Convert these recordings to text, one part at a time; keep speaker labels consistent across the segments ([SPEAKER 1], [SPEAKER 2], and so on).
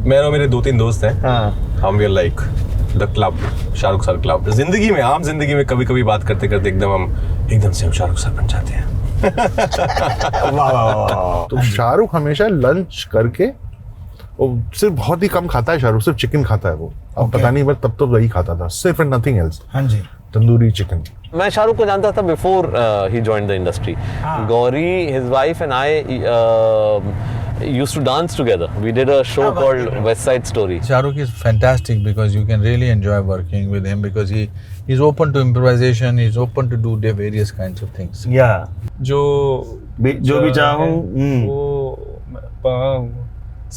[SPEAKER 1] मेरा और मेरे 2-3 दोस्त हैं, हम we like the club, Shahrukh sir club. जिंदगी में, आम जिंदगी में कभी कभी बात करते करते एकदम से हम शाहरुख सर बन जाते हैं।
[SPEAKER 2] वाह।
[SPEAKER 3] तो शाहरुख हमेशा लंच करके, वो सिर्फ बहुत ही कम खाता है शाहरुख, सिर्फ चिकन खाता है वो। अब पता नहीं, बस तब तो वही खाता था, सिर्फ एंड नथिंग एल्स।
[SPEAKER 2] हाँ जी,
[SPEAKER 3] तंदूरी चिकन।
[SPEAKER 1] मैं शाहरुख को जानता था before he joined the industry. Gauri, his wife and I used to dance together. We did a show called West Side Story.
[SPEAKER 4] Shahrukh is fantastic because you can really enjoy working with him because he's open to improvisation, he's open to do various kinds of things.
[SPEAKER 2] या
[SPEAKER 5] जो
[SPEAKER 2] भी चाहूं
[SPEAKER 5] वो मैं पाऊं,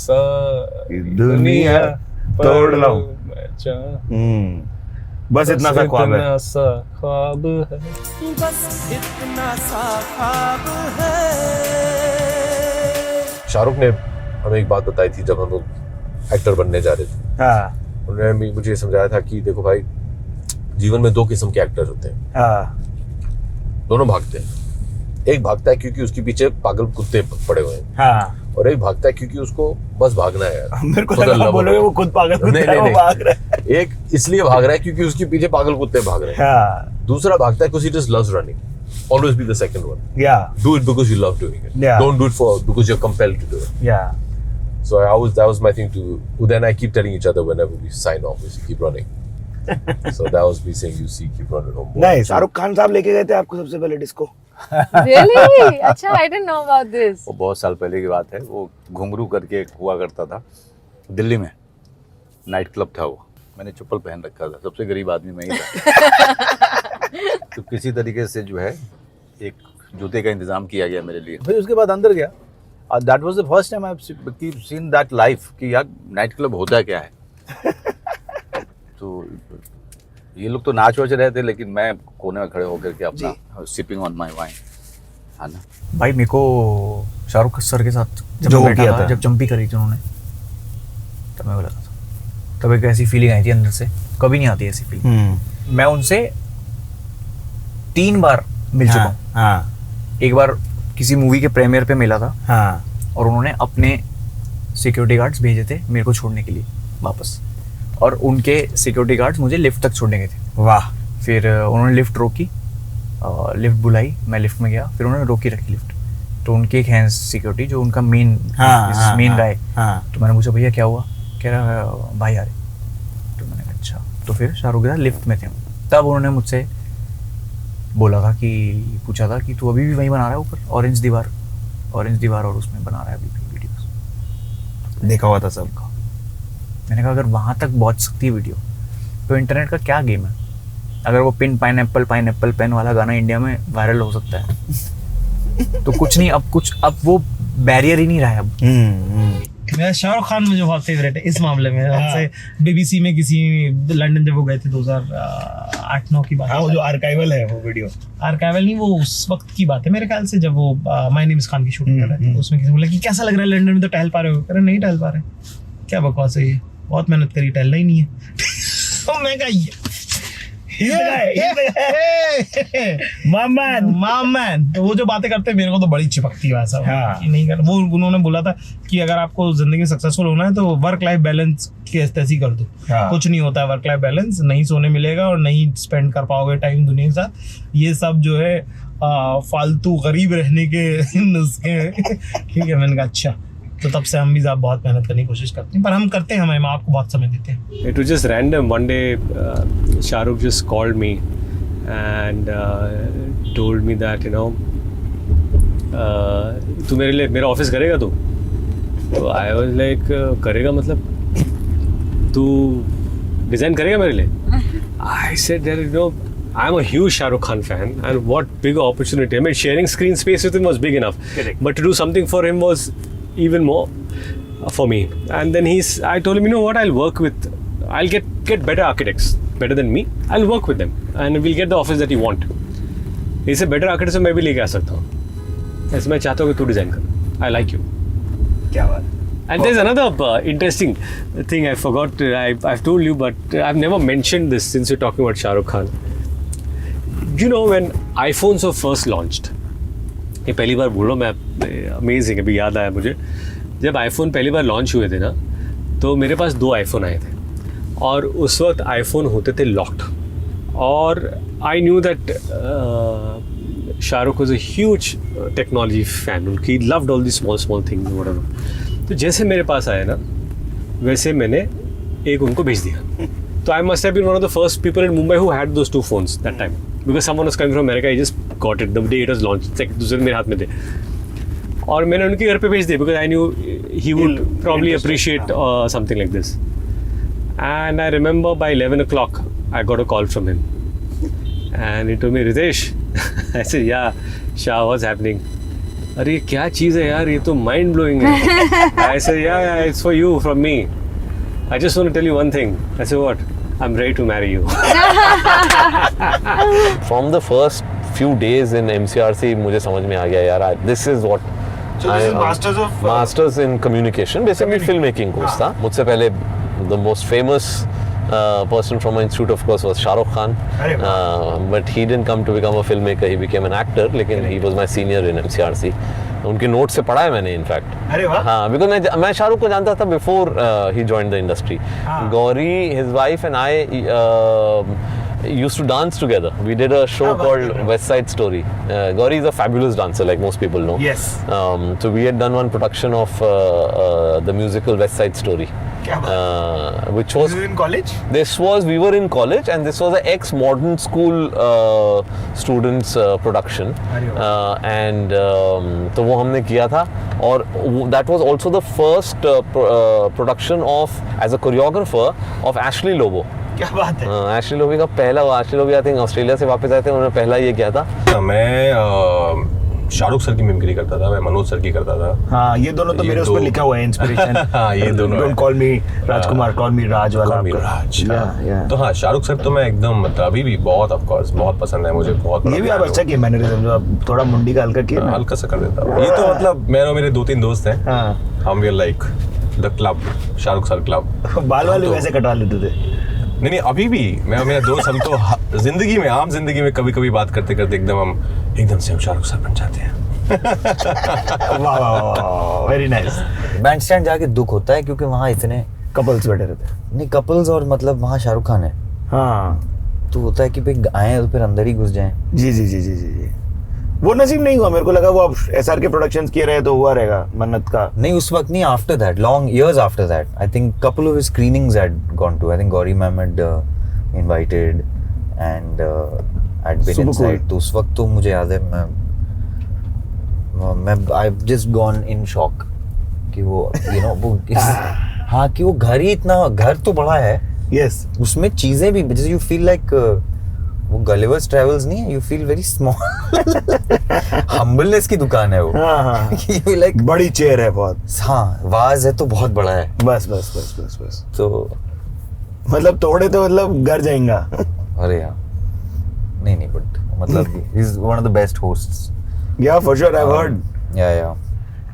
[SPEAKER 5] सारी
[SPEAKER 2] दुनिया तोड़ लाऊं।
[SPEAKER 5] मैं चाहूं,
[SPEAKER 2] बस इतना सा ख्वाब है।
[SPEAKER 5] इतना सा ख्वाब है।
[SPEAKER 1] शाहरुख ने हमें एक बात बताई थी जब हम लोग एक्टर बनने जा रहे थे।
[SPEAKER 2] हाँ
[SPEAKER 1] उन्होंने मुझे समझाया था कि देखो भाई, जीवन में 2 किस्म के एक्टर्स होते हैं,
[SPEAKER 2] हाँ
[SPEAKER 1] दोनों भागते हैं। एक भागता है क्योंकि उसके पीछे पागल कुत्ते पड़े हुए हैं,
[SPEAKER 2] हाँ।
[SPEAKER 1] और एक भागता है क्योंकि उसको बस भागना है यार।
[SPEAKER 2] मेरे को
[SPEAKER 1] तो
[SPEAKER 2] लगा
[SPEAKER 1] लव
[SPEAKER 2] बोलोगे वो खुद पागल कुत्ता है, वो भाग रहा है।
[SPEAKER 1] एक इसलिए भाग रहा है क्योंकि उसके पीछे पागल कुत्ते भाग रहे हैं।
[SPEAKER 2] हाँ
[SPEAKER 1] दूसरा भागता है because he just loves running. Always be the second one.
[SPEAKER 2] या
[SPEAKER 1] Do it because you love doing it.
[SPEAKER 2] Yeah.
[SPEAKER 1] Don't do it because you're compelled to do it.
[SPEAKER 2] या
[SPEAKER 1] So that was my thing to. Then I keep telling each other whenever we sign off, we say, keep running. So that was me saying, you see, keep running home.
[SPEAKER 2] नहीं, शाहरुख खान साहब लेके गए थे आपको सबसे पहले disco.
[SPEAKER 6] Really? अच्छा, I didn't know about this.
[SPEAKER 7] वो बहुत साल पहले की बात है। वो घुंघरू करके एक हुआ करता था दिल्ली में, नाइट क्लब था वो। मैंने चप्पल पहन रखा था, सबसे गरीब आदमी मैं ही था। तो किसी तरीके से जो है एक जूते का इंतजाम किया गया मेरे लिए। फिर उसके बाद अंदर गया, और that was the first time I have seen that life कि यार नाइट क्लब होता क्या है। तो ये लोग तो नाच वाच रहे थे, लेकिन मैं कोने में खड़े होकर के अपना सिपिंग ऑन माय वाइन, है ना।
[SPEAKER 8] भाई मेरे को शाहरुख सर के साथ जब
[SPEAKER 2] जो
[SPEAKER 8] मैं बैठा
[SPEAKER 2] किया
[SPEAKER 8] था,
[SPEAKER 2] था।
[SPEAKER 8] जब जंपी करी थी उन्होंने, तब मैं बोला था, तब एक ऐसी फीलिंग आई थी अंदर से, कभी नहीं आती ऐसी फीलिंग। मैं उनसे 3 बार मिल चुका हूँ।
[SPEAKER 2] हाँ
[SPEAKER 8] एक बार किसी मूवी के प्रीमियर पे मिला था,
[SPEAKER 2] हाँ
[SPEAKER 8] और उन्होंने अपने सिक्योरिटी गार्ड्स भेजे थे मेरे को छोड़ने के लिए वापस, और उनके सिक्योरिटी गार्ड्स मुझे लिफ्ट तक छोड़ने गए थे।
[SPEAKER 2] वाह।
[SPEAKER 8] फिर उन्होंने लिफ्ट रोकी, लिफ्ट बुलाई, मैं लिफ्ट में गया, फिर उन्होंने रोकी रखी लिफ्ट। तो उनके एक हैं सिक्योरिटी जो उनका मेन गाय। तो मैंने पूछा भैया क्या हुआ, कह रहा भाई आ रहे। तो मैंने कहा अच्छा। तो फिर शाहरुख के साथ लिफ्ट में थे हम, तब उन्होंने मुझसे बोला था कि पूछा था कि तू अभी भी वहीं बना रहा है ऊपर ऑरेंज दीवार और उसमें बना रहा है अभी भी वीडियोस।
[SPEAKER 2] देखा हुआ था सब।
[SPEAKER 8] मैंने कहा अगर वहाँ तक पहुँच सकती है वीडियो, तो इंटरनेट का क्या गेम है। अगर वो पाइनएप्पल पेन वाला गाना इंडिया में वायरल हो सकता है तो कुछ नहीं, अब वो बैरियर ही नहीं रहा है अब।
[SPEAKER 9] मैं शाहरुख खान मुझे बहुत फेवरेट है इस मामले में। आपसे बीबीसी में किसी लंदन जब वो गए थे 2008-9 की बात है।
[SPEAKER 2] वो जो आर्काइवल है वो वीडियो,
[SPEAKER 9] आर्काइवल नहीं, वो उस वक्त की बात है मेरे ख्याल से, जब वो माय नेम इज खान की शूटिंग कर रहे थे। तो उसमें किसी बोला कि कैसा लग रहा है लंदन में, तो टहल पा रहे हो? कह रहे नहीं टहल पा रहे। क्या बकवास है ये, बहुत मेहनत करी, टहलना ही नहीं है। तो मैं कहा मामैन। तो वो जो बातें करते हैं मेरे को तो बड़ी चिपकती है वैसा।
[SPEAKER 2] हाँ।
[SPEAKER 9] नहीं कर वो उन्होंने बोला था कि अगर आपको जिंदगी में सक्सेसफुल होना है तो वर्क लाइफ बैलेंस की ऐसी कर दो।
[SPEAKER 2] हाँ।
[SPEAKER 9] कुछ नहीं होता है वर्क लाइफ बैलेंस, नहीं सोने मिलेगा और नहीं स्पेंड कर पाओगे टाइम दुनिया के साथ। ये सब जो है फालतू गरीब रहने के नुस्खे हैं। ठीक है, मैंने कहा अच्छा। तो तब से हम भी बहुत मेहनत करने की कोशिश करते हैं, पर हम करते हैं, हम आपको बहुत समय देते हैं।
[SPEAKER 5] It was just random. One day, Shahrukh just called me and told me that तू मेरे लिए मेरा ऑफिस करेगा तू? तो आई वाज लाइक करेगा मतलब तू डिज़ाइन करेगा मेरे लिए? I said that I am a huge Shahrukh Khan fan, and what bigger opportunity. I mean, sharing screen space with him was big enough.
[SPEAKER 2] Correct.
[SPEAKER 5] But to do something for him was even more for me. And then I told him, you know what, I'll get better architects, better than me. I'll work with them and we'll get the office that you want. इससे better architects मैं भी लेके आ सकता हूँ। ऐसे मैं चाहता हूँ कि तू डिज़ाइन कर। I like you.
[SPEAKER 2] क्या बात।
[SPEAKER 5] And there's another interesting thing I forgot. I've told you, but I've never mentioned this since you're talking about Shah Rukh Khan. You know when iPhones were first launched, ये पहली बार बोलो मैं, amazing, अभी याद आया मुझे, जब आईफोन पहली बार लॉन्च हुए थे ना, तो मेरे पास 2 आईफोन आए थे और उस वक्त आईफोन होते थे लॉक्ड और I knew that Shahrukh was a huge technology fan, he loved all the small things whatever. तो जैसे मेरे पास आया ना वैसे मैंने एक उनको भेज दिया। तो I must have been one of the first people in Mumbai who had those 2 phones that time because someone was coming from America, I just got it the day it was launched, दूसरे दिन मेरे हाथ में थे और मैंने उनके घर पे भेज दिया because I knew he would probably appreciate something like this. And I remember by 11 o'clock I got a call from him and he told me, Ritesh, I said, yeah, Shah, what's happening? अरे क्या चीज़ है यार, ये तो mind blowing है। I said, yeah, it's for you from me. I just want to tell you one thing. I said, what? I'm ready to marry you.
[SPEAKER 1] From the first few days in MCRC मुझे समझ में आ गया यार, this is what
[SPEAKER 2] So this is Masters
[SPEAKER 1] in Communication, basically filmmaking course था। मुझसे पहले the most famous person from my institute of course was Shah Rukh Khan, but he didn't come to become a filmmaker, he became an actor, लेकिन he was my senior in MCRC। उनके note से पढ़ा है मैंने in fact.
[SPEAKER 2] अरे वाह।
[SPEAKER 1] हाँ, because मैं शाहरुख को जानता था before he joined the industry. Gauri, his wife and I used to dance together. We did a show called West Side Story. Gauri is a fabulous dancer, like most people know.
[SPEAKER 2] Yes.
[SPEAKER 1] So we had done one production of the musical West Side Story, which was
[SPEAKER 2] in college.
[SPEAKER 1] We were in college, and this was an ex-modern school students production, and तो वो हमने किया था, और that was also the first production of as a choreographer of Ashley Lobo.
[SPEAKER 2] क्या बात है।
[SPEAKER 1] Ashley lobby का पहला, Ashley lobby I think Australia से वापस आए थे, उन्होंने पहला ये किया था। मैं शाहरुख सर की मिमिक्री करता था, मैं मनोज सर की करता था।
[SPEAKER 2] हाँ, ये दोनों तो मेरे उस पर लिखा हुआ है इंस्पिरेशन।
[SPEAKER 1] हाँ, ये दोनों।
[SPEAKER 2] Don't call me Rajkumar, call me Raj वाला।
[SPEAKER 1] Call me Raj.
[SPEAKER 2] Yeah.
[SPEAKER 1] तो हाँ, शाहरुख सर तो मैं एकदम मतलब अभी भी बहुत ऑफ कोर्स बहुत पसंद है मुझे, बहुत।
[SPEAKER 2] ये भी आप अच्छा किया मैनरिज्म, जो आप थोड़ा मुंडी का हल्का किया,
[SPEAKER 1] हल्का सा कर देता हूँ। ये तो मतलब मेरे 2-3 दोस्त हैं, हम we like the club, Shahrukh sir club.
[SPEAKER 2] बाल वाले वैसे कटवा लेते थे।
[SPEAKER 1] नहीं, अभी भी मैं और मेरे दोस्त हम तो जिंदगी में, आम जिंदगी में कभी कभी बात करते करते एकदम से हम शाहरुख सर बन जाते हैं।
[SPEAKER 2] वाह, वेरी नाइस।
[SPEAKER 10] बैंड स्टैंड जाके दुख होता है क्योंकि वहाँ इतने
[SPEAKER 2] कपल्स बैठे रहते हैं।
[SPEAKER 10] नहीं, कपल्स और मतलब वहाँ शाहरुख खान है।
[SPEAKER 2] हाँ,
[SPEAKER 10] तो होता है कि भाई आए तो फिर अंदर ही घुस जाएं।
[SPEAKER 2] जी जी जी जी जी जी। वो नसीब नहीं हुआ, मेरे को लगा वो अब SRK प्रोडक्शंस किए रहे तो हुआ रहेगा मन्नत का।
[SPEAKER 10] नहीं, उस वक्त नहीं, after that, long years after that, I think couple of his screenings had gone to, I think Gauri ma'am had invited and had been inside. तो उस वक्त तो मुझे याद है मैं I just gone in shock कि वो यू नो वो हाँ, कि वो घर ही इतना, घर तो बड़ा है,
[SPEAKER 2] यस,
[SPEAKER 10] उसमें चीजें भी जैसे यू फील लाइक वो गलिवर्स ट्रेवल्स नहीं है, you feel very small. Humbleness की दुकान है वो।
[SPEAKER 2] हाँ,
[SPEAKER 10] यू लाइक
[SPEAKER 2] बड़ी चेयर है बहुत।
[SPEAKER 10] हाँ, वाज है तो बहुत बड़ा है।
[SPEAKER 2] बस
[SPEAKER 10] तो
[SPEAKER 2] मतलब तोड़े तो मतलब घर जाएगा।
[SPEAKER 10] अरे यार, नहीं बट मतलब he is one of the best hosts.
[SPEAKER 2] Yeah for sure, I heard.
[SPEAKER 10] Yeah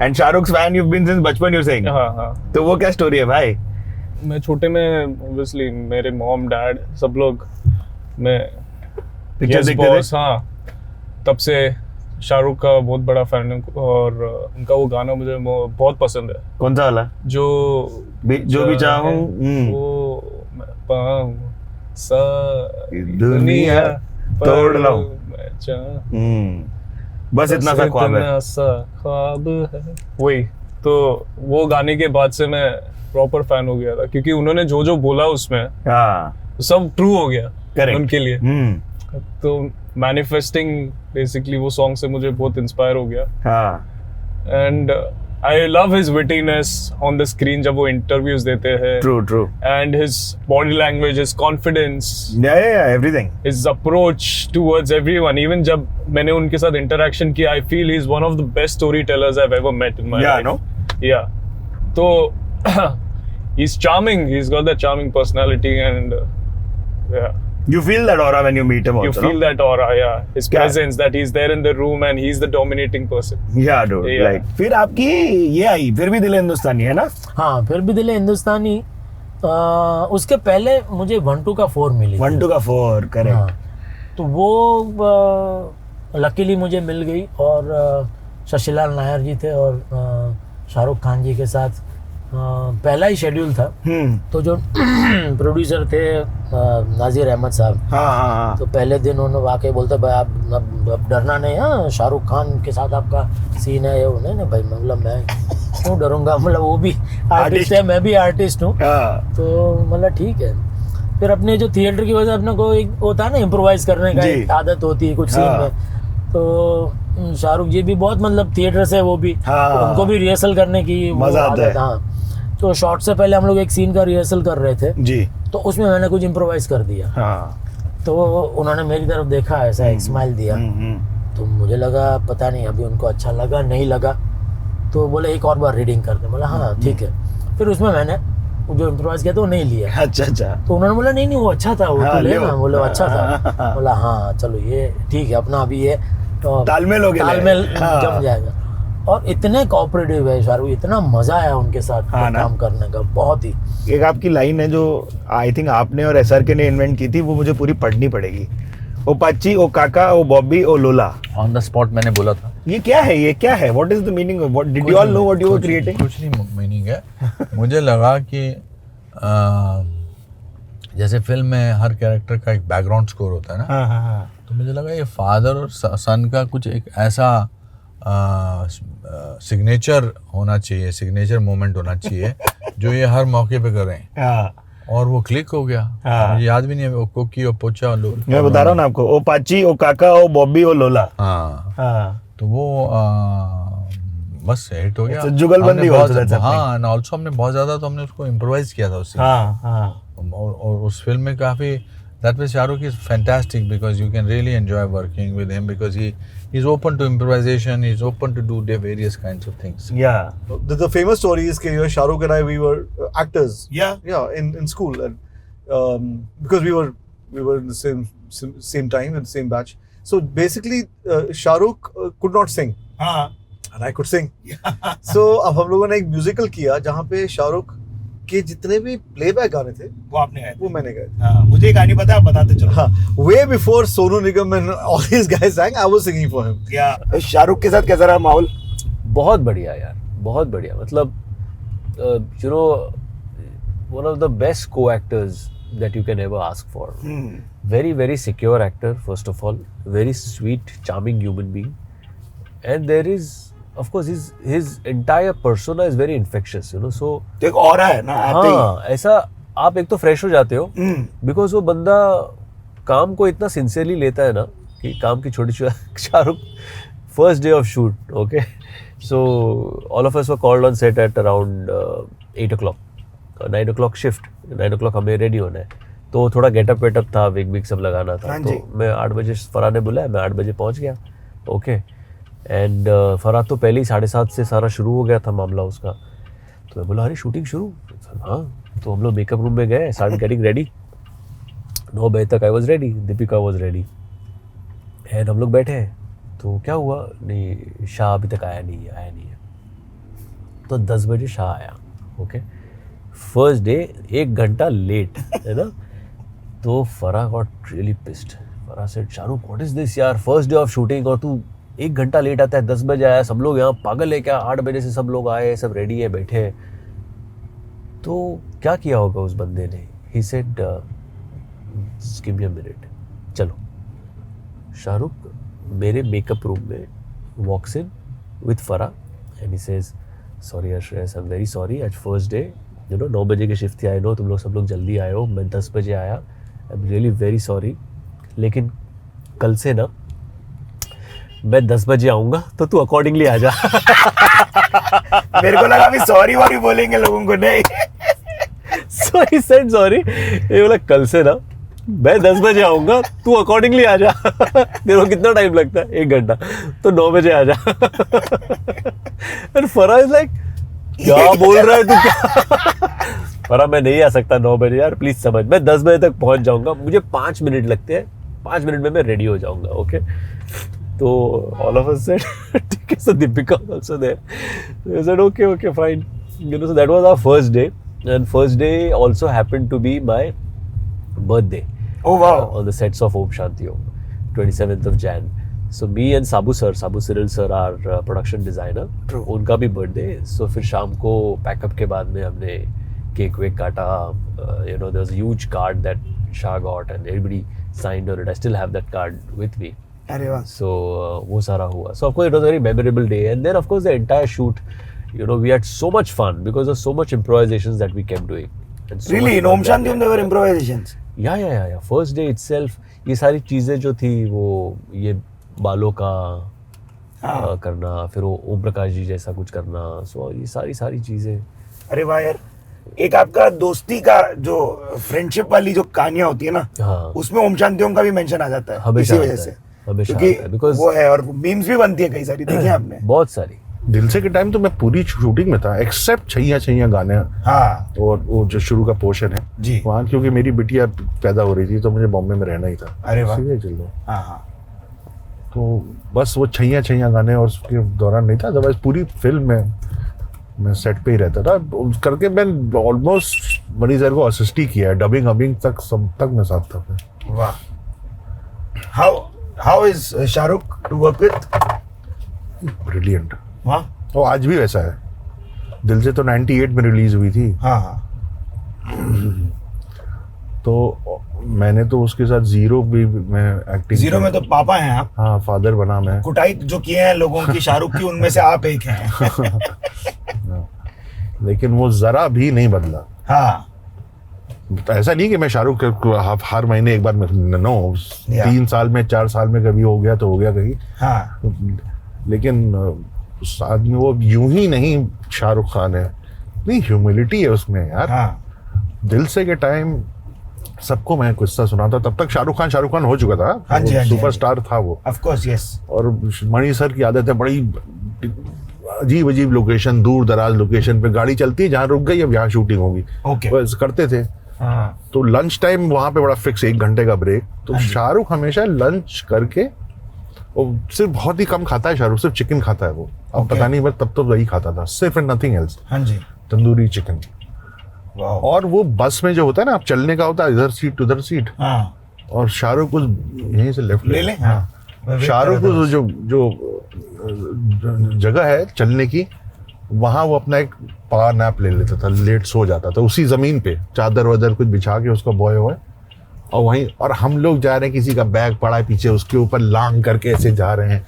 [SPEAKER 2] and Shahrukh fan you been since बचपन, यू सेइंग।
[SPEAKER 9] हाँ।
[SPEAKER 2] तो वो क्या स्टोरी है भाई?
[SPEAKER 9] मैं छोटे में ऑब्वियसली मेरे मॉम डैड सब लोग मैं
[SPEAKER 2] पिक्चर देखते थे।
[SPEAKER 9] हाँ, तब से शाहरुख का बहुत बड़ा फैन हूँ और उनका वो गाना मुझे बहुत पसंद है।
[SPEAKER 2] कौन सा वाला?
[SPEAKER 9] जो
[SPEAKER 2] भी चाहूँ
[SPEAKER 9] वो मैं पाऊँ सा
[SPEAKER 2] दुनिया तोड़ लो। बस इतना सा
[SPEAKER 9] ख्वाब है। वही तो वो गाने के बाद से मैं प्रॉपर फैन हो गया था क्योंकि उन्होंने जो बोला उसमें सब ट्रू हो गया उनके लिए। तो मैनिफेस्टिंग बेसिकली वो सॉन्ग से मुझे बहुत इंस्पायर हो गया। And I love his wittiness on the screen जब वो इंटरव्यूज देते हैं।
[SPEAKER 2] True.
[SPEAKER 9] And his body language, his confidence,
[SPEAKER 2] everything,
[SPEAKER 9] his approach towards everyone. Even जब मैंने उनके साथ इंटरेक्शन किया, I feel he is one of the best story tellers I have ever met in my life. Yeah तो he's charming, he's got that charming personality and yeah,
[SPEAKER 2] you feel that aura when you meet him also,
[SPEAKER 9] you feel that aura, yeah, his presence, that he's there in the room and he's the dominating person.
[SPEAKER 2] Yeah dude, like फिर आपकी ये आई फिर भी दिल हिंदुस्तानी है ना?
[SPEAKER 11] हाँ, फिर भी दिल हिंदुस्तानी। उसके पहले मुझे 1-2 का 4 मिली।
[SPEAKER 2] 1-2 का 4 करेक्ट।
[SPEAKER 11] तो वो लकीली मुझे मिल गई और शशिलाल नायर जी थे और शाहरुख खान जी के साथ पहला ही शेड्यूल था। तो जो प्रोड्यूसर थे नाजिर अहमद साहब,
[SPEAKER 2] हाँ
[SPEAKER 11] तो पहले दिन उन्होंने आके बोलते भाई आप अब डरना नहीं, हाँ शाहरुख खान के साथ आपका सीन है ये नहीं ना भाई, मतलब मैं क्यों डरूंगा, मतलब वो भी आर्टिस्ट है, मैं भी आर्टिस्ट हूँ, तो मतलब ठीक है। फिर अपने जो थिएटर की वजह अपने को एक होता है ना इम्प्रोवाइज करने का एक आदत होती है कुछ सीन में, तो शाहरुख जी भी बहुत मतलब थिएटर से वो भी उनको भी रिहर्सल करने की
[SPEAKER 2] मजा आता है।
[SPEAKER 11] हाँ, तो शॉट से पहले हम लोग एक सीन का रिहर्सल कर रहे थे
[SPEAKER 2] जी,
[SPEAKER 11] तो उसमें मैंने कुछ इम्प्रोवाइज कर दिया। तो उन्होंने मेरी तरफ देखा, ऐसा एक स्माइल दिया, तो मुझे लगा पता नहीं अभी उनको अच्छा लगा नहीं लगा, तो बोले एक और बार रीडिंग करते, बोला हाँ ठीक है। फिर उसमें मैंने जो इम्प्रोवाइज किया था वो नहीं लिया।
[SPEAKER 2] अच्छा,
[SPEAKER 11] तो उन्होंने बोला नहीं वो अच्छा था, वो तो लेना, बोले अच्छा था, बोला हाँ चलो ये ठीक है, अपना अभी ये
[SPEAKER 2] तालमेल
[SPEAKER 11] जम जाएगा। और इतने कोऑपरेटिव है शाहरुख, इतना मजा आया उनके साथ काम करने का, बहुत ही।
[SPEAKER 2] एक आपकी लाइन है जो आई थिंक आपने और SRK ने इन्वेंट की थी, वो मुझे पूरी पढ़नी पड़ेगी। ओ पाची, ओ काका, ओ बॉबी, ओ लोला।
[SPEAKER 4] ऑन द स्पॉट मैंने बोला था।
[SPEAKER 2] ये क्या है, ये क्या है, what is the meaning, what did you all know what you were creating?
[SPEAKER 4] कुछ नहीं मीनिंग है। मुझे लगा कि जैसे फिल्म में हर कैरेक्टर का एक बैकग्राउंड स्कोर होता है ना, तो मुझे लगा ये फादर और सन का कुछ एक ऐसा सिग्नेचर होना चाहिए, सिग्नेचर मोमेंट होना चाहिए जो ये हर मौके पे कर रहे हैं। और वो क्लिक हो गया। मुझे याद भी नहीं है वो कोकी और पोचा और लोला।
[SPEAKER 2] मैं बता रहा हूँ ना आपको, ओ पाची, ओ काका, ओ बॉबी, ओ लोला।
[SPEAKER 4] तो वो बस हिट हो गया।
[SPEAKER 2] जुगलबंदी
[SPEAKER 4] हाँ, ऑल्सो हमने बहुत ज्यादा तो हमने उसको इम्प्रोवाइज किया था उससे। और उस फिल्म में काफी that way Shahrukh is fantastic because you can really enjoy working with him because he's open to improvisation, he's open to do various kinds of things.
[SPEAKER 12] Yeah. The famous story is that Shahrukh and I, we were actors. Yeah, in school, and because we were in the same time in the same batch. So basically Shahrukh could not sing. And I could sing. So अब हम लोगों ने एक musical किया जहाँ पे शाहरुख के जितने भी प्लेबैक गाने थे
[SPEAKER 2] वो आपने गाए,
[SPEAKER 12] वो मैंने गाए।
[SPEAKER 2] हाँ, मुझे कहानी पता है, आप बताते चलो।
[SPEAKER 12] हाँ, way before Sonu Nigam and all these guys sang, I was singing for him.
[SPEAKER 2] क्या शाहरुख के साथ कैसा रहा माहौल?
[SPEAKER 1] बहुत बढ़िया यार, बहुत बढ़िया। मतलब you know, one of the best co-actors that you can ever ask for. Very, very secure actor, first of all. Very sweet, charming human being. And there is, of course, his entire persona is very infectious, you know. So
[SPEAKER 2] एक aura है ना, आते
[SPEAKER 1] ही ऐसा आप एक तो fresh हो जाते हो, बिकॉज वो बंदा काम को इतना सिंसियरली लेता है ना कि काम की छोटी Shahrukh first day of shoot, okay, so all of us were called on set at around 8 o'clock, 9 o'clock shift, 9 o'clock हमें रेडी होना है, तो थोड़ा गेटअप वेटअप था, विग सब लगाना था, तो मैं 8 बजे फरहान ने बुलाया, मैं 8 बजे पहुंच गया, ओके। एंड फरहान तो पहले ही 7:30 से सारा शुरू हो गया था मामला उसका, तो मैं बोला अरे शूटिंग शुरू, हाँ, तो हम लोग मेकअप रूम में गए, स्टार्ट गेटिंग रेडी, 9 बजे तक I was ready, Deepika was ready, and हम लोग बैठे हैं, तो क्या हुआ, नहीं शाह अभी तक आया नहीं है, तो 10 बजे शाह आया, ओके, फर्स्ट डे 1 घंटा लेट, है ना, तो Farhan got really pissed, Farhan said Shahrukh what is this यार, फर्स्ट डे ऑफ शूटिंग और तू 1 घंटा लेट आता है, 10 बजे आया, सब लोग यहाँ पागल है क्या, 8 बजे से सब लोग आए, सब रेडी है, बैठे हैं, तो क्या किया होगा उस बंदे ने, he said give me a minute, चलो। शाहरुख मेरे मेकअप रूम में walks in with Farhan and he says sorry Shreyas, I am very sorry, आज फर्स्ट डे, यू नो 9 बजे की शिफ्ट थी, आई नो तुम लोग सब लोग जल्दी आए हो, मैं 10 बजे आया, I am really very sorry, लेकिन कल से ना मैं 10 बजे आऊंगा तो तू अकॉर्डिंगली आ जा।
[SPEAKER 2] मेरे को लगा अभी सॉरी वॉरी बोलेंगे लोगों को, नहीं।
[SPEAKER 1] So he said sorry, ये बोला कल से ना मैं 10 बजे आऊंगा, तू अकॉर्डिंगली आ जा। तेरे को कितना टाइम लगता है, 1 घंटा, तो 9 बजे आ जा। And फरहान इज लाइक क्या बोल रहा है तू, क्या? फरहान मैं नहीं आ सकता 9 बजे यार, प्लीज समझ, मैं 10 बजे तक पहुंच जाऊंगा, मुझे 5 मिनट लगते हैं, 5 मिनट में मैं रेडी हो जाऊंगा, ओके। तो all of us said, ठीक है, so Deepika was also there. So we said, okay, fine. You know, so that was our first day. And first day also happened to be my birthday.
[SPEAKER 2] Oh wow.
[SPEAKER 1] On the sets of Om Shanti Om, 27th of Jan.
[SPEAKER 5] So me and Sabu Cyril sir, our production designer.
[SPEAKER 2] True.
[SPEAKER 5] उनका भी birthday. So फिर शाम को pack up के बाद में हमने cake वेक काटा. You know, there was a huge card that Shah got and everybody signed on it. I still have that card with me.
[SPEAKER 2] अरे वाह.
[SPEAKER 5] So वो सारा हुआ. So of course it was a very memorable day. And then of course the entire shoot, you know, we had so much fun because of so much improvisations that we kept doing. And so
[SPEAKER 2] Really,
[SPEAKER 5] much
[SPEAKER 2] in
[SPEAKER 5] fun
[SPEAKER 2] Om
[SPEAKER 5] that
[SPEAKER 2] Shanti
[SPEAKER 5] we
[SPEAKER 2] there were
[SPEAKER 5] had.
[SPEAKER 2] improvisations.
[SPEAKER 5] Yeah. First day itself, ये सारी चीजें जो थी वो ये बालों का करना, फिर वो ओम प्रकाश जी जैसा कुछ करना, सो ये सारी चीजें.
[SPEAKER 2] अरे वाह यार. एक आपका दोस्ती का जो फ्रेंडशिप वाली जो कहानियां होती है ना,
[SPEAKER 5] हाँ.
[SPEAKER 2] उसमें ओम शांति ओम का भी मेंशन आ जाता है
[SPEAKER 5] हमेशा
[SPEAKER 2] इसी वजह
[SPEAKER 5] आता
[SPEAKER 2] से.
[SPEAKER 5] है, हमेशा
[SPEAKER 2] क्योंकि
[SPEAKER 5] आता है, because
[SPEAKER 2] वो है और मीम्स भी बनती है कई सारी, देखी आपने?
[SPEAKER 5] बहुत सारी.
[SPEAKER 3] दिल से के टाइम तो मैं पूरी शूटिंग में था एक्सेप्ट छैया गाने.
[SPEAKER 2] हाँ.
[SPEAKER 3] और वो जो शुरू का पोर्शन है
[SPEAKER 2] जी.
[SPEAKER 3] वहाँ, क्योंकि मेरी बिटिया पैदा हो रही थी तो मुझे बॉम्बे में रहना ही था.
[SPEAKER 2] अरे वाह.
[SPEAKER 3] सीधे चल लो.
[SPEAKER 2] हाँ.
[SPEAKER 3] तो बस वो छैया गाने और उसके दौरान नहीं था. अदरवाइज पूरी फिल्म में मैं सेट पे ही रहता था करके. मैं ऑलमोस्ट मनी सर को असिस्ट ही किया है. डबिंग तक सब तक मैं साथ था.
[SPEAKER 2] वाह. How is Shahrukh to work with?
[SPEAKER 3] Brilliant.
[SPEAKER 2] वाह.
[SPEAKER 3] वो आज भी वैसा है. दिल से तो 98 में रिलीज हुई थी.
[SPEAKER 2] हाँ.
[SPEAKER 3] तो मैंने तो उसके साथ जीरो भी मैं एक्टिंग.
[SPEAKER 2] जीरो में तो पापा हैं आप.
[SPEAKER 3] हाँ, फादर बना मैं.
[SPEAKER 2] कुटाई जो किए हैं लोगों की शाहरुख की, उनमें से आप एक हैं.
[SPEAKER 3] लेकिन वो जरा भी नहीं बदला.
[SPEAKER 2] हाँ.
[SPEAKER 3] ऐसा नहीं कि मैं शाहरुख को हर महीने एक बार में, नो. 3 साल में 4 साल में कभी हो गया तो हो गया कहीं.
[SPEAKER 2] हाँ.
[SPEAKER 3] लेकिन उस आदमी वो यूं ही नहीं शाहरुख खान है. नहीं, ह्यूमिलिटी है उसमें यार.
[SPEAKER 2] हाँ.
[SPEAKER 3] दिल से के टाइम सबको मैं किस्सा सुनाता. तब तक शाहरुख खान हो चुका था.
[SPEAKER 2] हाँ जी,
[SPEAKER 3] सुपरस्टार था वो.
[SPEAKER 2] Of course, yes.
[SPEAKER 3] और मणि सर की आदत है, बड़ी अजीब लोकेशन, दूर दराज लोकेशन पे गाड़ी चलती है, जहाँ रुक गई अब यहाँ शूटिंग होगी.
[SPEAKER 2] ओके.
[SPEAKER 3] बस करते थे.
[SPEAKER 2] हाँ.
[SPEAKER 3] तो लंच टाइम वहाँ पे बड़ा फिक्स 1 घंटे का ब्रेक. तो शाहरुख हमेशा लंच करके, वो सिर्फ बहुत ही कम खाता है शाहरुख, सिर्फ चिकन खाता है वो. अब पता नहीं, बस तब तो वही खाता था, सिर्फ एंड नथिंग एल्स.
[SPEAKER 2] हाँ जी.
[SPEAKER 3] तंदूरी चिकन. और वो बस में जो होता है ना, आप चलने का होता है, इधर सीट उधर सीट.
[SPEAKER 2] हाँ.
[SPEAKER 3] और शाहरुख उस यहीं से लेफ्ट
[SPEAKER 2] ले ले. हाँ.
[SPEAKER 3] शाहरुख को जो जगह है चलने की, वहाँ वो अपना एक पावर नैप ले लेता था, लेट सो जाता था उसी जमीन पे, चादर वादर कुछ बिछा के उसका बॉय हुआ. और वहीं, और हम लोग जा रहे हैं, किसी का बैग पड़ा है पीछे, उसके ऊपर लांग करके ऐसे जा रहे हैं.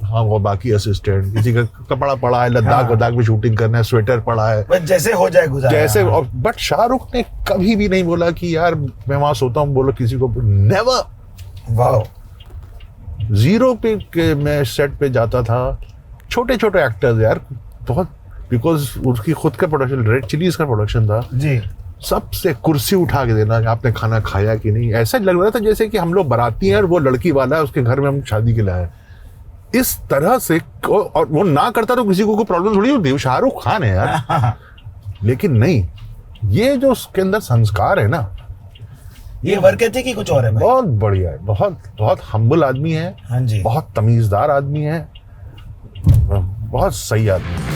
[SPEAKER 3] हाँ, वो बाकी असिस्टेंट, किसी का कपड़ा पड़ा है, लद्दाख में शूटिंग करना है, स्वेटर पड़ा है,
[SPEAKER 2] बस जैसे हो जाए गुजारा.
[SPEAKER 3] जैसे. बट शाहरुख ने कभी भी नहीं बोला कि यार मैं वहां सोता हूँ, बोलो किसी को. नेवर.
[SPEAKER 2] वाह.
[SPEAKER 3] जीरो पे के मैं सेट पे जाता था. छोटे एक्टर्स यार, बहुत, बिकॉज उसकी खुद का प्रोडक्शन, रेड चिलीज का प्रोडक्शन था
[SPEAKER 2] जी.
[SPEAKER 3] सबसे कुर्सी उठा के देना कि आपने खाना खाया कि नहीं. ऐसा लग रहा था जैसे कि हम लोग बाराती हैं और वो लड़की वाला है, उसके घर में हम शादी के लिए आए. इस तरह से. और वो ना करता तो किसी को कोई प्रॉब्लम थोड़ी होती. वो शाहरुख खान है यार. लेकिन नहीं, ये जो उसके अंदर संस्कार है ना,
[SPEAKER 2] ये वर्क एथिक ही कुछ और है भाई.
[SPEAKER 3] बहुत बढ़िया है. बहुत हम्बल आदमी है.
[SPEAKER 2] हाँ जी.
[SPEAKER 3] बहुत तमीजदार आदमी है. बहुत सही आदमी है.